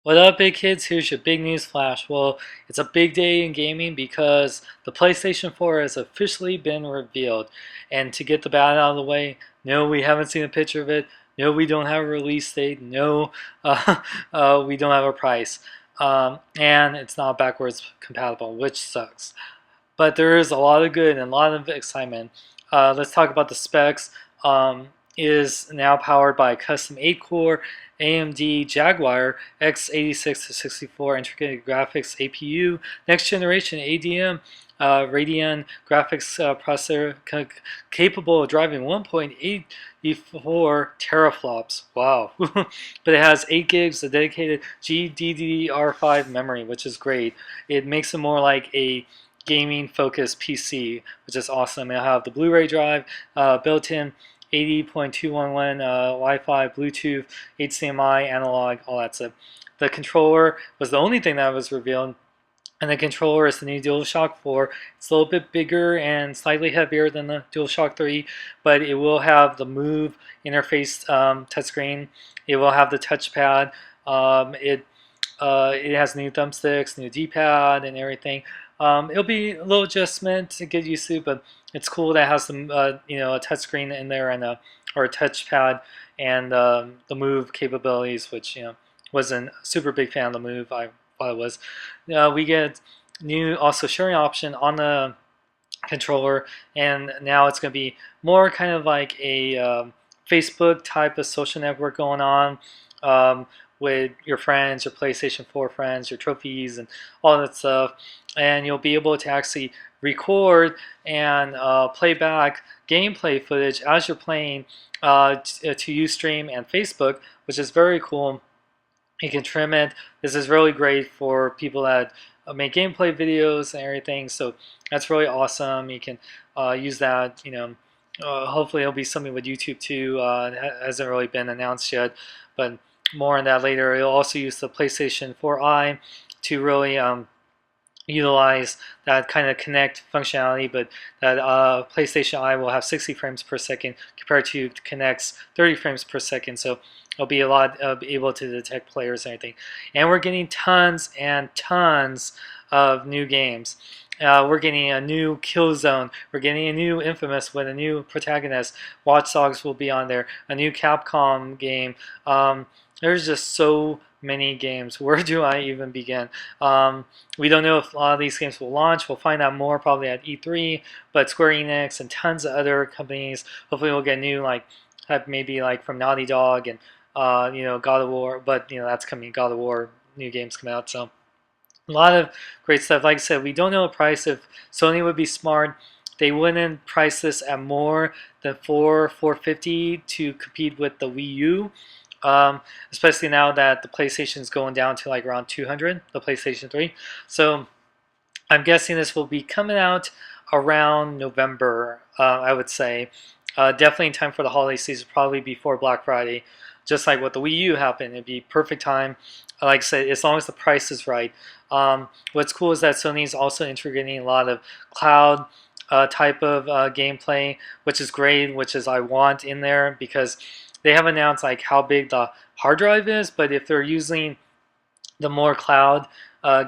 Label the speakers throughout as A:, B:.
A: What up, big kids? Here's your big news flash. Well, it's a big day in gaming because the PlayStation 4 has officially been revealed. And to get the bad out of the way, no, we haven't seen a picture of it. No, we don't have a release date. No, we don't have a price. And it's not backwards compatible, which sucks. But there is a lot of good and a lot of excitement. Let's talk about the specs. Is now powered by a custom 8-core AMD Jaguar x86-64 integrated graphics APU, next generation ADM Radeon graphics processor capable of driving 1.84 teraflops. Wow. But it has 8 gigs of dedicated GDDR5 memory, which is great. It makes it more like a gaming focused PC, which is awesome. It'll have the Blu-ray drive, built-in 80.211 Wi-Fi, Bluetooth, HDMI, analog, all that stuff. The controller was the only thing that was revealed, and the controller is the new Dualshock 4. It's a little bit bigger and slightly heavier than the Dualshock 3, but it will have the Move interface touchscreen. It will have the touchpad. It has new thumbsticks, new D-pad, and everything. It'll be a little adjustment to get used to, but it's cool that it has some, a touchscreen in there and or a touchpad and the Move capabilities, which wasn't a super big fan of the Move. I thought it was. We get new also sharing option on the controller, and now it's going to be more kind of like a Facebook type of social network going on. With your friends, your PlayStation 4 friends, your trophies, and all that stuff. And you'll be able to actually record and play back gameplay footage as you're playing to Ustream and Facebook, which is very cool. You can trim it. This is really great for people that make gameplay videos and everything. So that's really awesome. You can use that, hopefully it'll be something with YouTube too. It hasn't really been announced yet, but more on that later. It'll also use the PlayStation 4i to really utilize that kind of connect functionality, but that PlayStation Eye will have 60 frames per second compared to Kinect's 30 frames per second. So it'll be a lot able to detect players and everything. And we're getting tons and tons of new games. We're getting a new Killzone. We're getting a new Infamous with a new protagonist. Watch Dogs will be on there. A new Capcom game. There's just so many games. Where do I even begin? We don't know if a lot of these games will launch. We'll find out more probably at E3. But Square Enix and tons of other companies. Hopefully we'll get new maybe like from Naughty Dog and God of War. But that's coming. God of War new games come out. So a lot of great stuff. Like I said, we don't know a price. If Sony would be smart, they wouldn't price this at more than $450 to compete with the Wii U. Especially now that the PlayStation is going down to like around 200, the PlayStation 3. So I'm guessing this will be coming out around November, I would say. Definitely in time for the holiday season, probably before Black Friday. Just like what the Wii U happened, it'd be perfect time. Like I said, as long as the price is right. What's cool is that Sony is also integrating a lot of cloud type of gameplay, which is great, which is I want in there because they haven't announced like how big the hard drive is, but if they're using the more cloud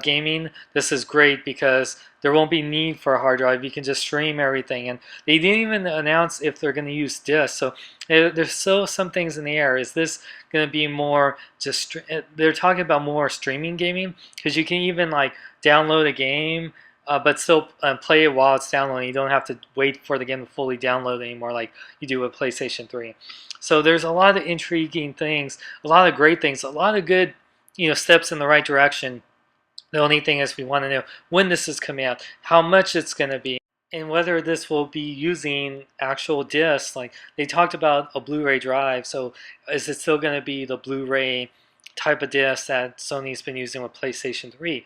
A: gaming, this is great because there won't be need for a hard drive. You can just stream everything, and they didn't even announce if they're going to use disks. So there's still some things in the air. Is this going to be more just? They're talking about more streaming gaming because you can even like download a game. But still play it while it's downloading. You don't have to wait for the game to fully download anymore like you do with PlayStation 3. So there's a lot of intriguing things, a lot of great things, a lot of good steps in the right direction. The only thing is we want to know when this is coming out, how much it's going to be, and whether this will be using actual discs. Like they talked about a Blu-ray drive, so is it still going to be the Blu-ray type of disc that Sony's been using with PlayStation 3?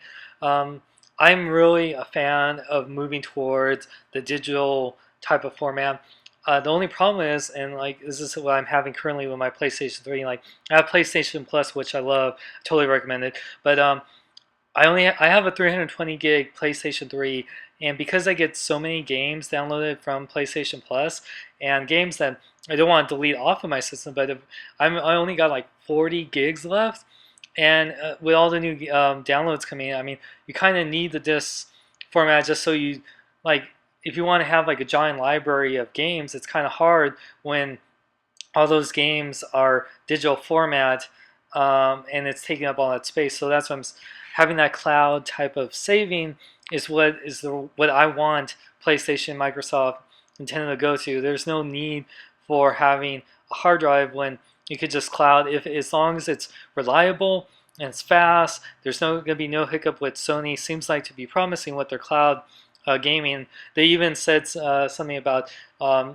A: I'm really a fan of moving towards the digital type of format. The only problem is, and like this is what I'm having currently with my PlayStation 3. Like I have PlayStation Plus, which I love, I totally recommend it. But I have a 320 gig PlayStation 3, and because I get so many games downloaded from PlayStation Plus, and games that I don't want to delete off of my system, but I only got like 40 gigs left. And with all the new downloads coming in, I mean, you kind of need the disc format just so you, like, if you want to have like a giant library of games, it's kind of hard when all those games are digital format, and it's taking up all that space. So that's what having that cloud type of saving is what I want PlayStation, Microsoft, Nintendo to go to. There's no need for having a hard drive when you could just cloud, if as long as it's reliable and it's fast. There's going to be no hiccup with Sony. Seems like to be promising with their cloud gaming. They even said something about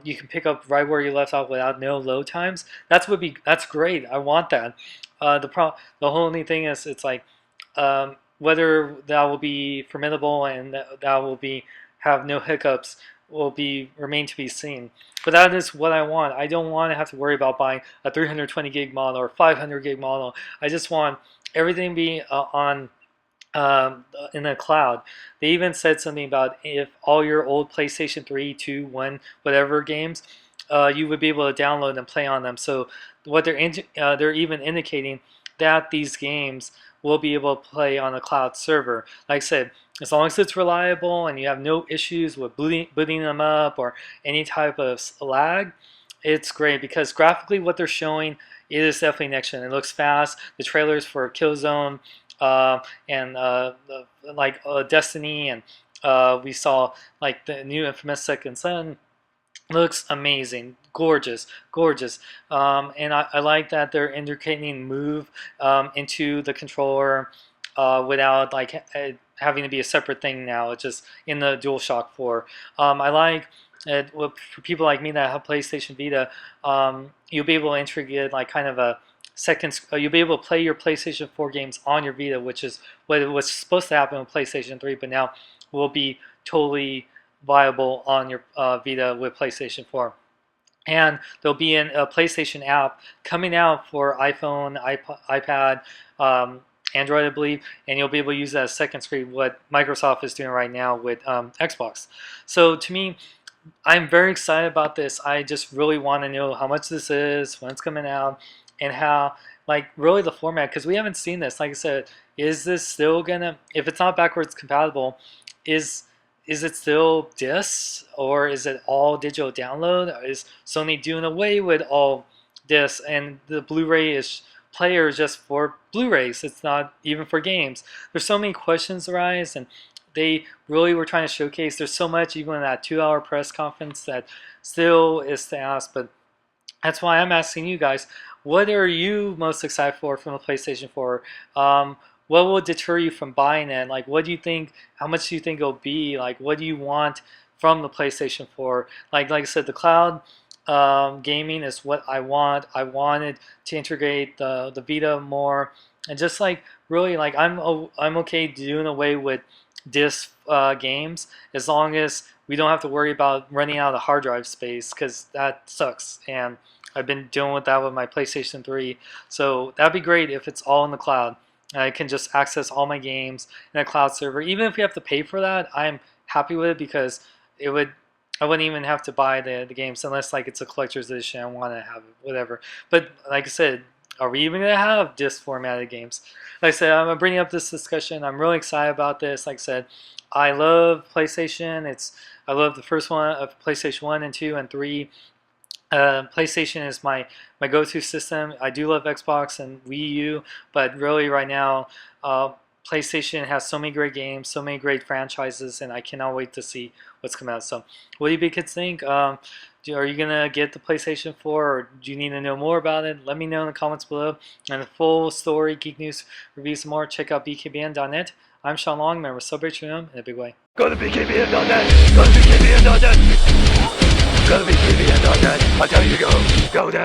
A: you can pick up right where you left off without no load times. That's great. I want that. The only thing is, it's like whether that will be formidable and that will be have no hiccups will remain to be seen. But that is what I want. I don't want to have to worry about buying a 320 gig model or 500 gig model. I just want everything to be on in the cloud. They even said something about if all your old PlayStation 3, 2, 1, whatever games, you would be able to download and play on them. So what they're even indicating that these games will be able to play on a cloud server. Like I said, as long as it's reliable and you have no issues with booting them up or any type of lag, it's great, because graphically what they're showing is definitely next gen. It looks fast. The trailers for Killzone and Destiny, and we saw like the new Infamous Second Son. Looks amazing, gorgeous, gorgeous. And I like that they're indicating move into the controller without like having to be a separate thing now. It's just in the Dualshock 4. I like it. For people like me that have PlayStation Vita, you'll be able to integrate like kind of a second. You'll be able to play your PlayStation 4 games on your Vita, which is what was supposed to happen with PlayStation 3, but now will be totally viable on your Vita with PlayStation 4. And there'll be a PlayStation app coming out for iPhone, iPad, Android, I believe, and you'll be able to use that as second screen, what Microsoft is doing right now with Xbox. So to me, I'm very excited about this. I just really want to know how much this is, when it's coming out, and how, like, really the format, because we haven't seen this. Like I said, is this still gonna, if it's not backwards compatible, is it still discs, or is it all digital download? Is Sony doing away with all discs and the Blu-ray player is just for Blu-rays? It's not even for games. There's so many questions arise, and they really were trying to showcase. There's so much, even in that 2-hour press conference, that still is to ask. But that's why I'm asking you guys, what are you most excited for from the PlayStation 4? What will deter you from buying it? Like, what do you think? How much do you think it'll be? Like, what do you want from the PlayStation 4? Like I said, the cloud gaming is what I want. I wanted to integrate the Vita more, and just like really, like I'm okay doing away with disc games as long as we don't have to worry about running out of hard drive space, because that sucks. And I've been dealing with that with my PlayStation 3. So that'd be great if it's all in the cloud. I can just access all my games in a cloud server. Even if we have to pay for that, I'm happy with it, because I wouldn't even have to buy the games unless like it's a collector's edition. I want to have it, whatever. But like I said, are we even gonna have disc formatted games? Like I said, I'm bringing up this discussion. I'm really excited about this. Like I said, I love PlayStation. I love the first one of PlayStation 1 and 2 and 3. PlayStation is my go-to system. I do love Xbox and Wii U, but really right now, PlayStation has so many great games, so many great franchises, and I cannot wait to see what's coming out. So, what do you kids think? Are you gonna get the PlayStation 4, or do you need to know more about it? Let me know in the comments below. And the full story, geek news, reviews, and more, check out bkbn.net. I'm Sean Long. Remember, celebrate your home in a big way.
B: Go to bkbn.net. Go to bkbn.net. Go to bkbn.net. I tell you to go. Go down.